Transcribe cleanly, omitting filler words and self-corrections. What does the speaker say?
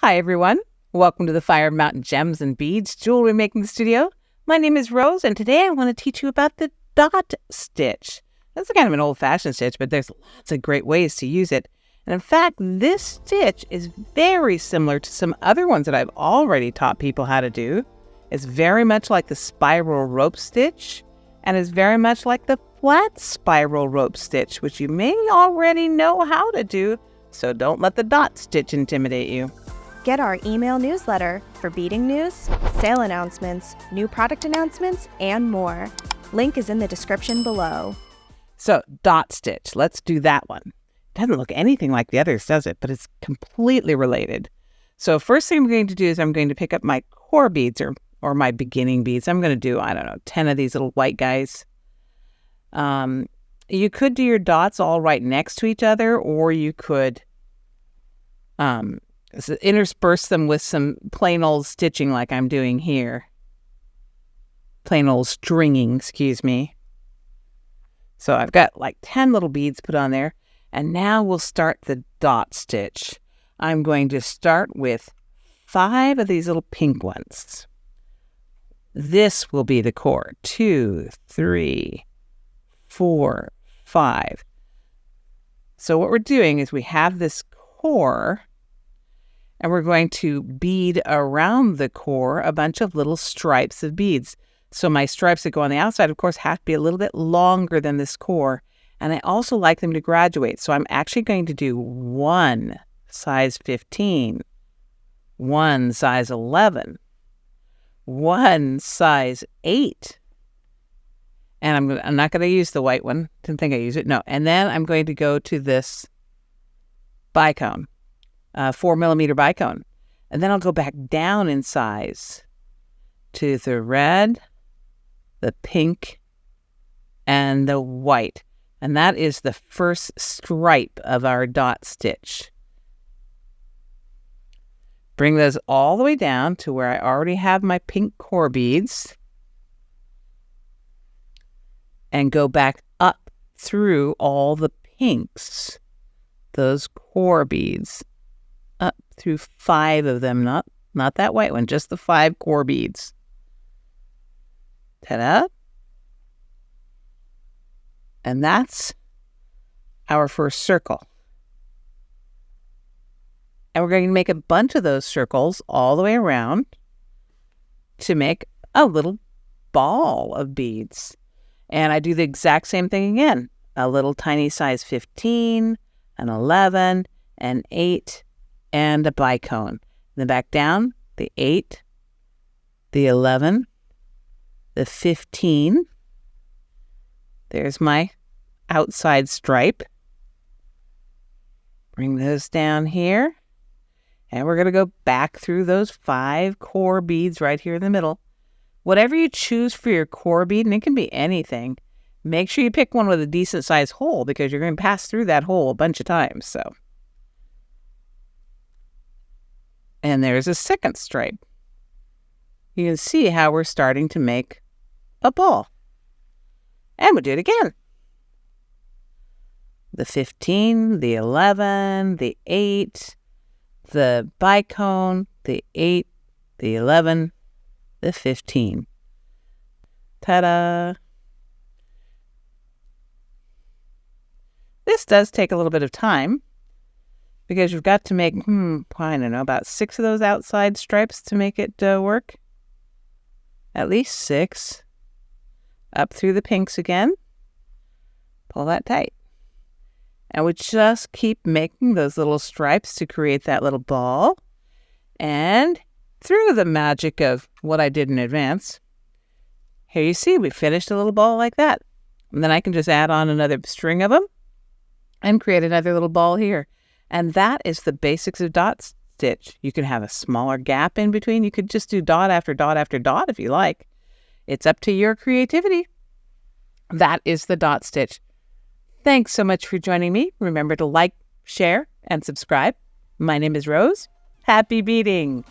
Hi everyone, welcome to the Fire Mountain Gems and Beads Jewelry Making Studio. My name is Rose and today I want to teach you about the dot stitch. That's kind of an old-fashioned stitch, but there's lots of great ways to use it. And in fact, this stitch is very similar to some other ones that I've already taught people how to do. It's very much like the spiral rope stitch and is very much like the flat spiral rope stitch, which you may already know how to do, so don't let the dot stitch intimidate you. Get our email newsletter for beading news, sale announcements, new product announcements, and more. Link is in the description below. So, dot stitch, let's do that one. It doesn't look anything like the others, does it? But it's completely related. So first thing I'm going to do is I'm going to pick up my core beads or my beginning beads. I'm going to do, 10 of these little white guys. You could do your dots all right next to each other, or you could intersperse them with some plain old stitching like I'm doing here. Plain old stringing, excuse me. So I've got like 10 little beads put on there. And now we'll start the dot stitch. I'm going to start with 5 of these little pink ones. This will be the core. 2, 3, 4, 5. So what we're doing is we have this core, and we're going to bead around the core a bunch of little stripes of beads. So my stripes that go on the outside, of course, have to be a little bit longer than this core. And I also like them to graduate. So I'm actually going to do 1 size 15, 1 size 11, 1 size 8. And I'm not going to use the white one. Didn't think I used it. No. And then I'm going to go to this bicone, 4mm bicone. And then I'll go back down in size to the red, the pink, and the white. And that is the first stripe of our dot stitch. Bring those all the way down to where I already have my pink core beads. And go back up through all the pinks, those core beads, up through 5 of them, not that white one, just the 5 core beads. Ta-da! And that's our first circle. And we're going to make a bunch of those circles all the way around to make a little ball of beads. And I do the exact same thing again. A little tiny size 15, an 11, an 8, and a bicone. Then back down, the 8, the 11, the 15. There's my outside stripe. Bring those down here. And we're going to go back through those 5 core beads right here in the middle. Whatever you choose for your core bead, and it can be anything, make sure you pick one with a decent sized hole because you're going to pass through that hole a bunch of times. So, and there's a second stripe. You can see how we're starting to make a ball. And we'll do it again. The 15, the 11, the 8, the bicone, the 8, the 11, the 15. Ta-da! This does take a little bit of time because you've got to make, about 6 of those outside stripes to make it work. At least 6. Up through the pinks again. Pull that tight. And we just keep making those little stripes to create that little ball. And through the magic of what I did in advance, here you see we finished a little ball like that. And then I can just add on another string of them and create another little ball here. And that is the basics of dot stitch. You can have a smaller gap in between. You could just do dot after dot after dot if you like. It's up to your creativity. That is the dot stitch. Thanks so much for joining me. Remember to like, share, and subscribe. My name is Rose. Happy beading!